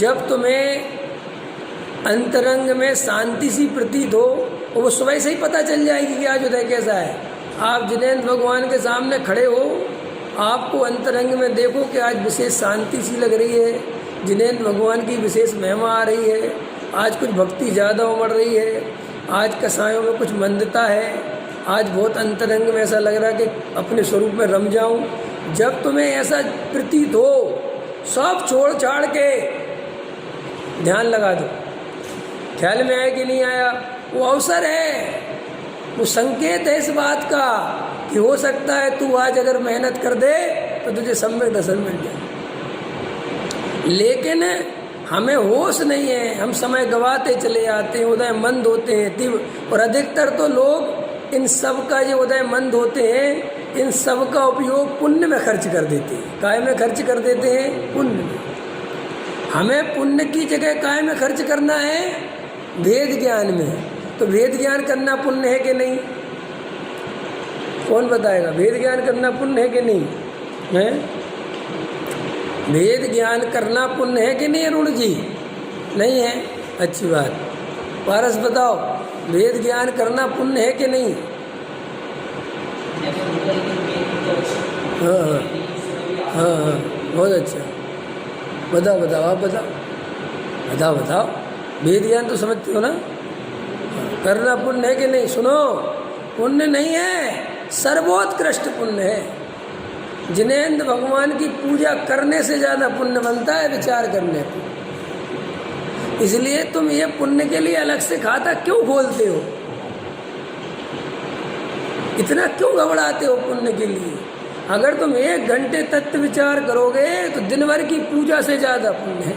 जब तुम्हें अंतरंग में शांति सी प्रतीत हो, और वो सुबह से ही पता चल जाएगी कि आज उदय कैसा है। आप जिनेंद्र भगवान के सामने खड़े हो, आपको अंतरंग में देखो कि आज विशेष शांति सी लग रही है, जिनेंद्र भगवान की विशेष महिमा आ रही है, आज कुछ भक्ति ज़्यादा उमड़ रही है, आज कसायों में कुछ मंदता है, आज बहुत अंतरंग में ऐसा लग रहा है कि अपने स्वरूप में रम जाऊं। जब तुम्हें ऐसा प्रतीत हो, सब छोड़ छाड़ के ध्यान लगा दो। ख्याल में आया कि नहीं आया? वो अवसर है, वो संकेत है इस बात का कि हो सकता है तू आज अगर मेहनत कर दे तो तुझे सम्यक दर्शन मिल जाए। लेकिन हमें होश नहीं है, हम समय गवाते चले आते हैं, उदय मंद होते हैं तीव्र। और अधिकतर तो लोग इन सब का जो उदय मंद होते हैं, इन सब का उपयोग पुण्य में खर्च कर देते हैं। काय में खर्च कर देते हैं? पुण्य में। हमें पुण्य की जगह काय में खर्च करना है? वेद ज्ञान में। तो वेद ज्ञान करना पुण्य है कि नहीं? कौन बताएगा? वेद ज्ञान करना पुण्य है कि नहीं है? वेद ज्ञान करना पुण्य है कि नहीं अरुण जी? नहीं है? अच्छी बात। पारस बताओ, वेद ज्ञान करना पुण्य है कि नहीं? हाँ हाँ हाँ हाँ, बहुत अच्छा। बताओ बताओ, आप बताओ बताओ बताओ। वेद ज्ञान तो समझते हो ना? करना पुण्य है कि नहीं? सुनो, पुण्य नहीं है, सर्वोत्कृष्ट पुण्य है। जिनेंद्र भगवान की पूजा करने से ज़्यादा पुण्य बनता है विचार करने पर। इसलिए तुम ये पुण्य के लिए अलग से खाता क्यों खोलते हो? इतना क्यों घबराते हो पुण्य के लिए? अगर तुम 1 घंटे तत्व विचार करोगे तो दिन भर की पूजा से ज़्यादा पुण्य है।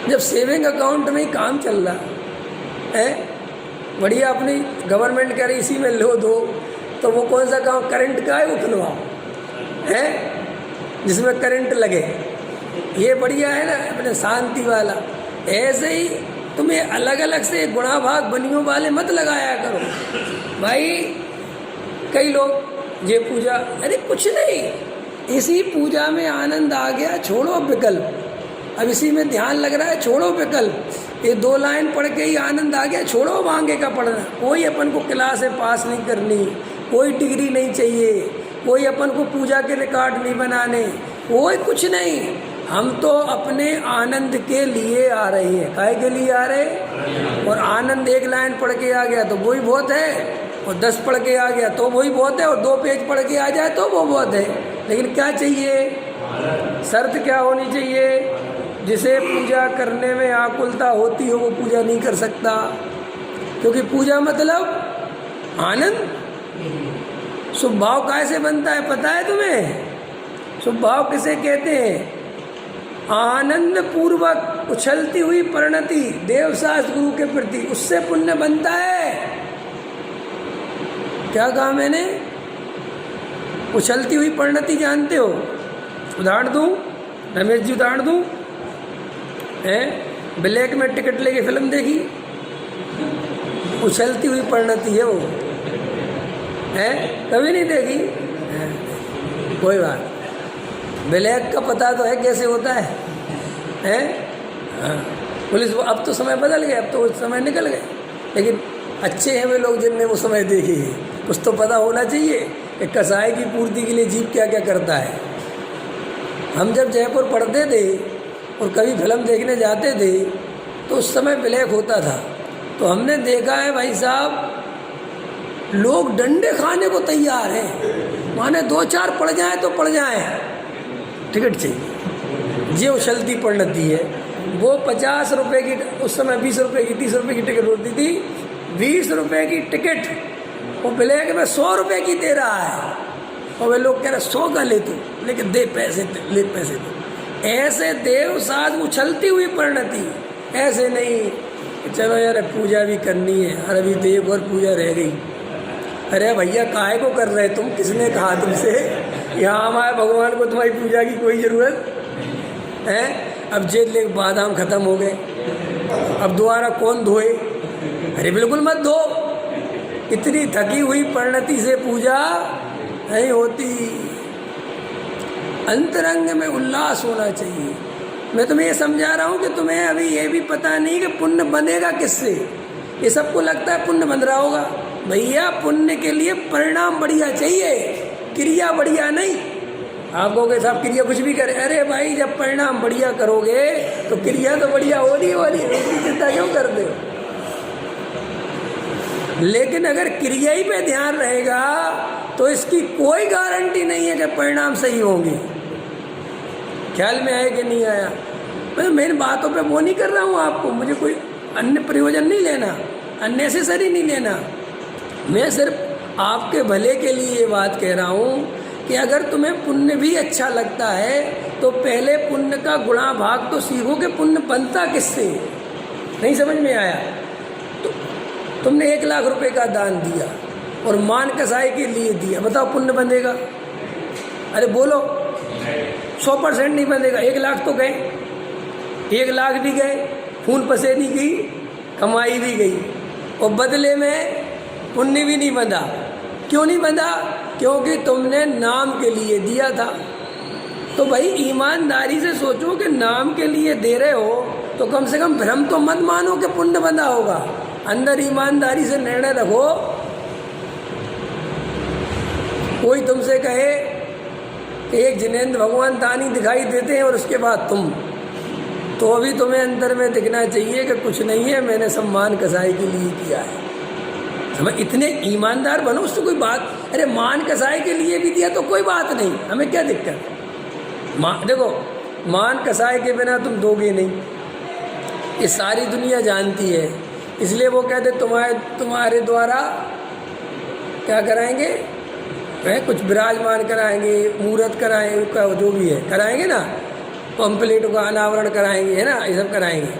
जब सेविंग अकाउंट में ही काम चल रहा है, बढ़िया अपनी गवर्नमेंट कह रही इसी में लो दो, तो वो कौन सा काम करंट का है वो खुलवाओ है जिसमें करंट लगे, ये बढ़िया है ना अपने शांति वाला। ऐसे ही तुम्हें अलग अलग से गुणा भाग बनियों वाले मत लगाया करो भाई। कई लोग ये पूजा, अरे कुछ नहीं, इसी पूजा में आनंद आ गया, छोड़ो विकल्प। अब इसी में ध्यान लग रहा है, छोड़ो विकल्प। ये 2 लाइन पढ़ के ही आनंद आ गया, छोड़ो मांगे का पढ़ना। कोई अपन को क्लास से पास नहीं करनी, कोई डिग्री नहीं चाहिए, कोई अपन को पूजा के रिकॉर्ड नहीं बनाने, कोई कुछ नहीं। हम तो अपने आनंद के लिए आ रहे हैं। काहे के लिए आ रहे? और आनंद 1 लाइन पढ़ के आ गया तो वही बहुत है, और 10 पढ़ के आ गया तो वही बहुत है, और 2 पेज पढ़ के आ जाए तो वो बहुत है। लेकिन क्या चाहिए? शर्त क्या होनी चाहिए? जिसे पूजा करने में आकुलता होती हो वो पूजा नहीं कर सकता, क्योंकि पूजा मतलब आनंद। शुभ भाव कैसे बनता है पता है तुम्हें? शुभ भाव किसे कहते हैं? आनंद पूर्वक उछलती हुई परिणति देवशास्त्र गुरु के प्रति, उससे पुण्य बनता है। क्या कहा मैंने? उछलती हुई परिणति जानते हो? उदाहरण दूं? रमेश जी उदाहरण दूं? ब्लैक में टिकट लेके फिल्म देखी, उछलती हुई परिणति है वो, है? कभी नहीं देखी? कोई बात, ब्लैक का पता तो है कैसे होता है, हैं? पुलिस अब तो समय बदल गया, अब तो वो समय निकल गए, लेकिन अच्छे हैं वे लोग जिनने वो समय देखी है। कुछ तो पता होना चाहिए कि कसाई की पूर्ति के लिए जीव क्या क्या करता है। हम जब जयपुर पढ़ते थे और कभी फिल्म देखने जाते थे तो उस समय ब्लैक होता था, तो हमने देखा है भाई साहब, लोग डंडे खाने को तैयार हैं, माने 2-4 पड़ जाए तो पड़ जाए, टिकट चाहिए। ये उछलती परिणति है। वो 50 रुपये की, उस समय 20 रुपये की, 30 रुपये की टिकट होती थी, 20 रुपये की टिकट वो ब्लैक में 100 रुपये की दे रहा है, और वे लोग कह रहे 100 का ले तू, लेकिन दे पैसे, ले पैसे दे। ऐसे देव साज उछलती हुई परिणति, ऐसे नहीं चलो यार पूजा भी करनी है, अरे अभी तो एक और पूजा रह गई। अरे भैया काहे को कर रहे तुम? किसने कहा तुमसे यहाँ हमारे भगवान को तुम्हारी पूजा की कोई ज़रूरत है? अब जेल ले बादाम खत्म हो गए, अब दोबारा कौन धोए? अरे बिल्कुल मत धो, इतनी थकी हुई परिणति से पूजा नहीं होती। अंतरंग में उल्लास होना चाहिए, मैं तुम्हें ये समझा रहा हूँ कि तुम्हें अभी ये भी पता नहीं कि पुण्य बनेगा किससे। ये सबको लगता है पुण्य बन रहा होगा। भैया पुण्य के लिए परिणाम बढ़िया चाहिए, क्रिया बढ़िया नहीं। आप कहोगे साहब क्रिया कुछ भी करे, अरे भाई जब परिणाम बढ़िया करोगे तो क्रिया तो बढ़िया हो रही उसकी चिंता क्यों करते हो। लेकिन अगर क्रिया ही पे ध्यान रहेगा तो इसकी कोई गारंटी नहीं है कि परिणाम सही होंगे। ख्याल में आया कि नहीं आया? मैं मेन बातों पे वो नहीं कर रहा हूँ आपको, मुझे कोई अन्य प्रयोजन नहीं लेना, अननेसेसरी नहीं लेना। मैं सिर्फ आपके भले के लिए ये बात कह रहा हूँ कि अगर तुम्हें पुण्य भी अच्छा लगता है तो पहले पुण्य का गुणा भाग तो सीखो कि पुण्य बनता किससे। नहीं समझ में आया? तो तुमने 1 लाख रुपए का दान दिया और मान कसाई के लिए दिया, बताओ पुण्य बनेगा? अरे बोलो, 100% नहीं बनेगा। 1 लाख तो गए, 1 लाख भी गए, खून पसीने की कमाई भी गई और बदले में पुण्य भी नहीं बंधा। क्यों नहीं बंधा? क्योंकि तुमने नाम के लिए दिया था। तो भाई ईमानदारी से सोचो कि नाम के लिए दे रहे हो तो कम से कम भ्रम तो मत मानो कि पुण्य बंधा होगा। अंदर ईमानदारी से निर्णय रखो। कोई तुमसे कहे कि एक जिनेंद्र भगवान दानी दिखाई देते हैं और उसके बाद तुम, तो अभी तुम्हें अंदर में दिखना चाहिए कि कुछ नहीं है, मैंने सम्मान कसाई के लिए किया है। समझ, इतने ईमानदार बनो, उससे कोई बात। अरे मान कसाई के लिए भी दिया तो कोई बात नहीं, हमें क्या दिक्कत। देखो मान कसाई के बिना तुम दोगे नहीं, ये सारी दुनिया जानती है। इसलिए वो कहते तुम्हारे द्वारा क्या कराएंगे, कुछ विराजमान कराएंगे, मूर्त कराएंगे, जो भी है कराएंगे ना, पंपलेटों का अनावरण कराएंगे, है ना, ये सब कराएंगे।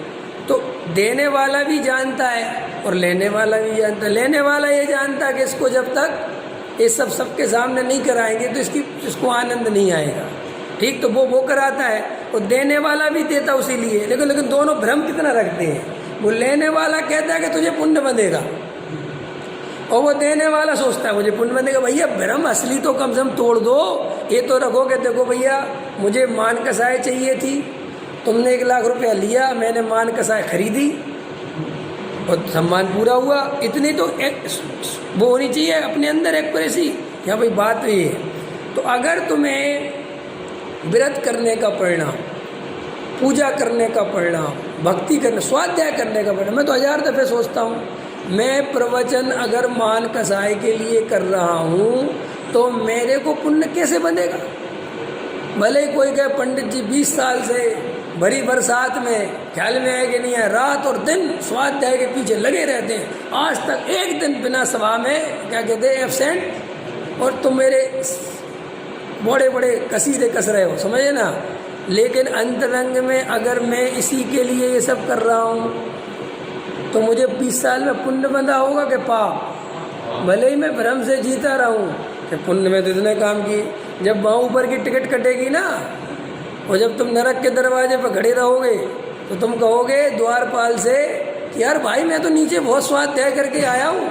तो देने वाला भी जानता है और लेने वाला भी जानता है। लेने वाला ये जानता है कि इसको जब तक ये सब सबके सामने नहीं कराएंगे तो इसको आनंद नहीं आएगा। ठीक, तो वो कराता है और देने वाला भी देता उसी लिए। लेकिन दोनों भ्रम कितना रखते हैं। वो लेने वाला कहता है कि तुझे पुण्य बनेगा और वो देने वाला सोचता है मुझे पुण्य बनेगा। भैया भ्रम असली तो कम से कम तोड़ दो। ये तो रखो कि देखो भैया मुझे मान कसाई चाहिए थी, तुमने 1 लाख रुपया लिया, मैंने मान कसाई खरीदी और सम्मान पूरा हुआ। इतनी तो वो होनी चाहिए अपने अंदर एक्यूरेसी। क्या भाई बात ये है। तो अगर तुम्हें व्रत करने का परिणाम, पूजा करने का परिणाम, भक्ति करने, स्वाध्याय करने का परिणाम, मैं तो 1000 दफ़े सोचता हूँ, मैं प्रवचन अगर मान कसाई के लिए कर रहा हूँ तो मेरे को पुण्य कैसे बनेगा। भले ही कोई कहे पंडित जी 20 साल से भरी बरसात में, ख्याल में है कि नहीं है, रात और दिन स्वाध्याय के पीछे लगे रहते हैं, आज तक एक दिन बिना सभा में क्या कहते हैं एब्सेंट, और तुम मेरे बड़े बड़े कसीदे कस रहे हो, समझे ना। लेकिन अंतरंग में अगर मैं इसी के लिए ये सब कर रहा हूँ तो मुझे 20 साल में पुण्य बंधा होगा कि पाप। भले ही मैं भ्रम से जीता रहूँ कि पुण्य में तो इतने काम किए, जब वहाँ ऊपर की टिकट कटेगी ना, और जब तुम नरक के दरवाजे पर खड़े रहोगे तो तुम कहोगे द्वारपाल से कि यार भाई मैं तो नीचे बहुत स्वाध्याय करके आया हूँ,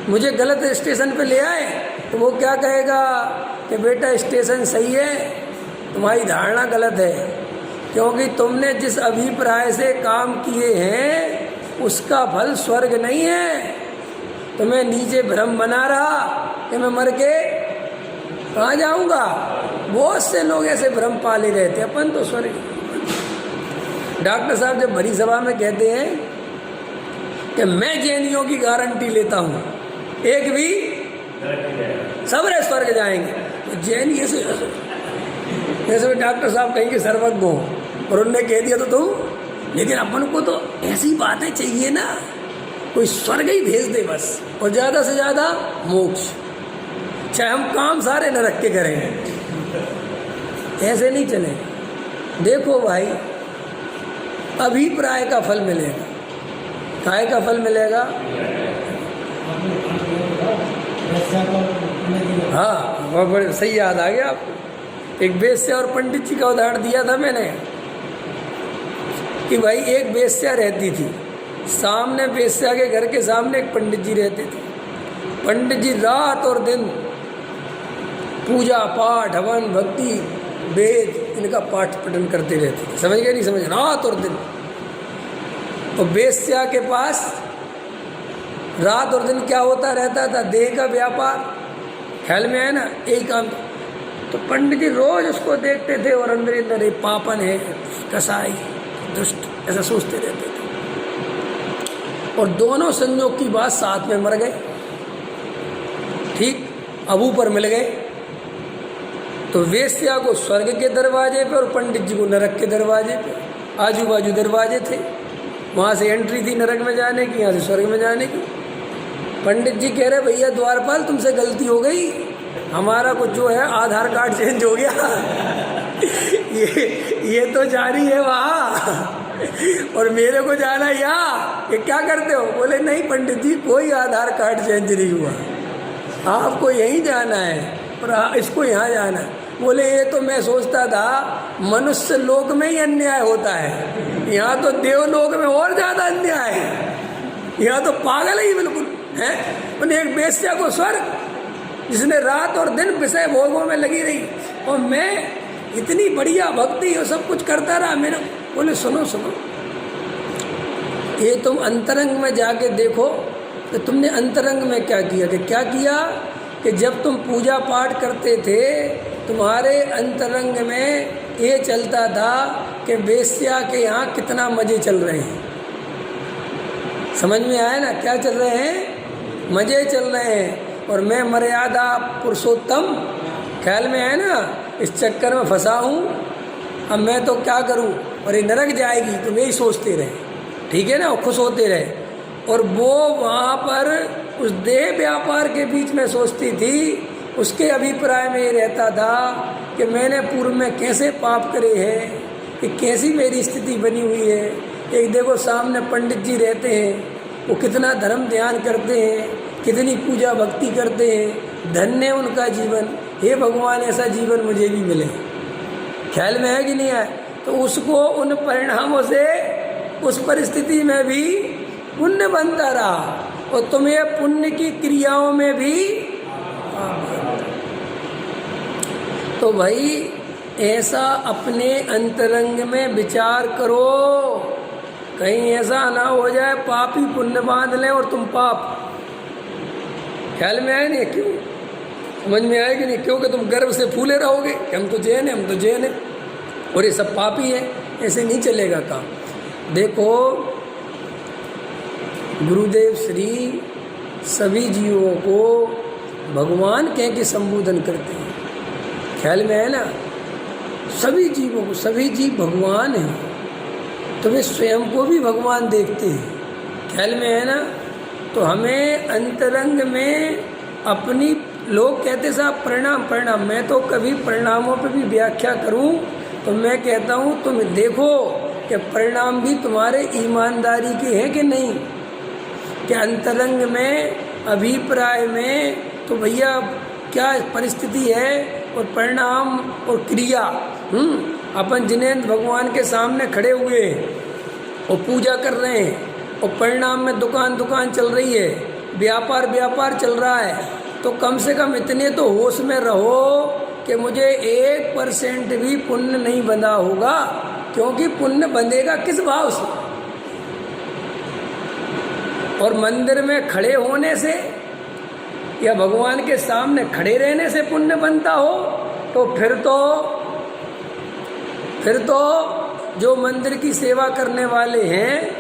मुझे गलत स्टेशन पे ले आए। तो वो क्या कहेगा कि बेटा स्टेशन सही है, तुम्हारी धारणा गलत है, क्योंकि तुमने जिस अभिप्राय से काम किए हैं उसका फल स्वर्ग नहीं है। तुम्हें नीचे भ्रम बना रहा कि मैं मर के कहाँ जाऊँगा। बहुत से लोग ऐसे भ्रम पाले रहते हैं, अपन तो स्वर्ग। डॉक्टर साहब जब भरी सभा में कहते हैं कि मैं जैनियों की गारंटी लेता हूँ, एक भी सब रहे स्वर्ग जाएंगे, तो जैन ऐसे डॉक्टर साहब कहेंगे सर्वज्ञ हो और उन्होंने कह दिया तो तुम। लेकिन अपन को तो ऐसी बातें चाहिए ना, कोई स्वर्ग ही भेज दे बस, और ज़्यादा से ज़्यादा मोक्ष, चाहे हम काम सारे नरक के करेंगे, ऐसे नहीं चले। देखो भाई अभिप्राय का फल मिलेगा, काय का फल मिलेगा। हाँ बहुत बड़े सही याद आ गया आपको। एक वेश्या और पंडित जी का उदाहरण दिया था मैंने कि भाई एक वेश्या रहती थी, सामने वेश्या के घर के सामने एक पंडित जी रहते थे। पंडित जी रात और दिन पूजा पाठ हवन भक्ति वेद इनका पाठ पठन करते रहते थे। समझ गए नहीं समझ, रात और दिन। और वेश्या के पास रात और दिन क्या होता रहता था? देह का व्यापार। ख्याल में है ना? यही काम। तो पंडित जी रोज उसको देखते थे और अंदर अंदर एक पापन है, कसाई, दुष्ट, ऐसा सोचते रहते थे। और दोनों संयोग की बात साथ में मर गए। ठीक, अब ऊपर मिल गए। तो वेश्या को स्वर्ग के दरवाजे पे और पंडित जी को नरक के दरवाजे पे। आजू बाजू दरवाजे थे, वहाँ से एंट्री थी नरक में जाने की, यहाँ से स्वर्ग में जाने की। पंडित जी कह रहे भैया द्वारपाल तुमसे गलती हो गई, हमारा कुछ जो है आधार कार्ड चेंज हो गया ये तो जारी है वहाँ और मेरे को जाना यहाँ, ये क्या करते हो? बोले नहीं पंडित जी कोई आधार कार्ड चेंज नहीं हुआ, आपको यहीं जाना है और इसको यहाँ जाना है। बोले ये तो मैं सोचता था मनुष्य लोक में ही अन्याय होता है, यहाँ तो देवलोक में और ज़्यादा अन्याय है, यहाँ तो पागल ही बिल्कुल है। उन्हें एक वेश्या को स्वर्ग, जिसने रात और दिन विषय भोगों में लगी रही, और मैं इतनी बढ़िया भक्ति और सब कुछ करता रहा मेरा। बोले सुनो सुनो, ये तुम अंतरंग में जाके देखो तो तुमने अंतरंग में क्या किया? कि क्या किया कि जब तुम पूजा पाठ करते थे तुम्हारे अंतरंग में ये चलता था कि वेश्या के यहाँ कितना मजे चल रहे हैं। समझ में आया ना? क्या चल रहे हैं? मजे चल रहे हैं। और मैं मर्यादा पुरुषोत्तम, ख्याल में है ना, इस चक्कर में फंसा हूँ। अब मैं तो क्या करूँ, और ये नरक जाएगी, तो यही सोचते रहे, ठीक है ना, और खुश होते रहे। और वो वहाँ पर उस देह व्यापार के बीच में सोचती थी, उसके अभिप्राय में ये रहता था कि मैंने पूर्व में कैसे पाप करे हैं, कि कैसी मेरी स्थिति बनी हुई है। एक देखो सामने पंडित जी रहते हैं, वो कितना धर्म ध्यान करते हैं, कितनी पूजा भक्ति करते हैं, धन्य उनका जीवन। हे भगवान ऐसा जीवन मुझे भी मिले। ख्याल में है कि नहीं है? तो उसको उन परिणामों से उस परिस्थिति में भी पुण्य बनता रहा, और तुम्हें पुण्य की क्रियाओं में भी। तो भाई ऐसा अपने अंतरंग में विचार करो, कहीं ऐसा ना हो जाए पापी पुण्य बांध लें और तुम पाप। ख्याल में आए नहीं? क्यों समझ में आएगी नहीं? क्योंकि तुम गर्व से फूले रहोगे कि हम तो जैन हैं, हम तो जैन हैं, और ये सब पापी है। ऐसे नहीं चलेगा काम। देखो गुरुदेव श्री सभी जीवों को भगवान कह के संबोधन करते हैं। ख्याल में है ना? सभी जीवों को, सभी जीव भगवान हैं, तो वे स्वयं को भी भगवान देखते हैं। ख्याल में है ना? तो हमें अंतरंग में अपनी, लोग कहते साहब परिणाम परिणाम, मैं तो कभी परिणामों पे भी व्याख्या करूं तो मैं कहता हूं तुम देखो कि परिणाम भी तुम्हारे ईमानदारी के हैं कि नहीं, कि अंतरंग में अभिप्राय में तो भैया क्या परिस्थिति है, और परिणाम और क्रिया। अपन जिनेंद्र भगवान के सामने खड़े हुए और पूजा कर रहे हैं, और परिणाम में दुकान दुकान चल रही है, व्यापार व्यापार चल रहा है, तो कम से कम इतने तो होश में रहो कि मुझे 1% भी पुण्य नहीं बंधा होगा, क्योंकि पुण्य बंधेगा किस भाव से? और मंदिर में खड़े होने से या भगवान के सामने खड़े रहने से पुण्य बनता हो, तो फिर तो जो मंदिर की सेवा करने वाले हैं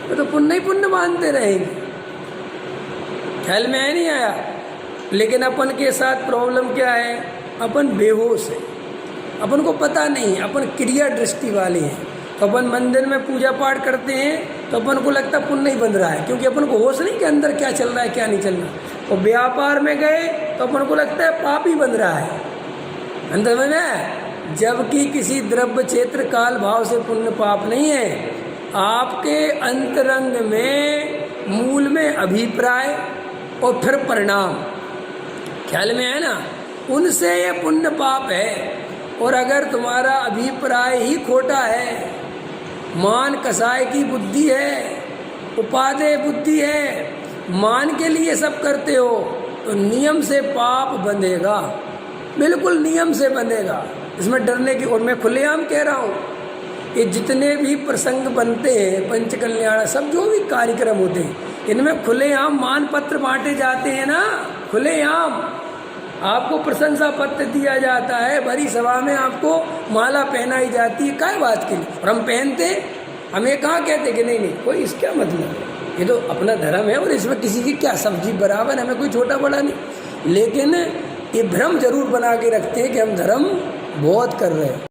वो तो पुण्य ही पुण्य मानते रहेंगे। ख्याल में है नहीं आया? लेकिन अपन के साथ प्रॉब्लम क्या है? अपन बेहोश है, अपन को पता नहीं, अपन क्रिया दृष्टि वाले हैं। तो अपन मंदिर में पूजा पाठ करते हैं तो अपन को लगता पुण्य नहीं बन रहा है, क्योंकि अपन को होश नहीं कि अंदर क्या चल रहा है क्या नहीं चल रहा। और व्यापार में गए तो अपन को लगता है पाप ही बन रहा है अंदर में ना, जबकि किसी द्रव्य क्षेत्र काल भाव से पुण्य पाप नहीं है। आपके अंतरंग में मूल में अभिप्राय और फिर परिणाम, ख्याल में है ना, उनसे ये पुण्य पाप है। और अगर तुम्हारा अभिप्राय ही खोटा है, मान कसाय की बुद्धि है, उपादेय बुद्धि है, मान के लिए सब करते हो, तो नियम से पाप बंधेगा, बिल्कुल नियम से बंधेगा। इसमें डरने की, और मैं खुलेआम कह रहा हूँ कि जितने भी प्रसंग बनते हैं, पंच कल्याण, सब जो भी कार्यक्रम होते हैं, इनमें खुलेआम मान पत्र बांटे जाते हैं ना, खुलेआम आपको प्रशंसा पत्र दिया जाता है, भरी सभा में आपको माला पहनाई जाती है, काय बात के लिए, और हम पहनते, हमें कहाँ कहते कि नहीं नहीं कोई इसका मतलब, ये तो अपना धर्म है और इसमें किसी की क्या सब्जी बराबर, हमें कोई छोटा बड़ा नहीं। लेकिन ये भ्रम जरूर बना के रखते हैं कि हम धर्म बहुत कर रहे हैं।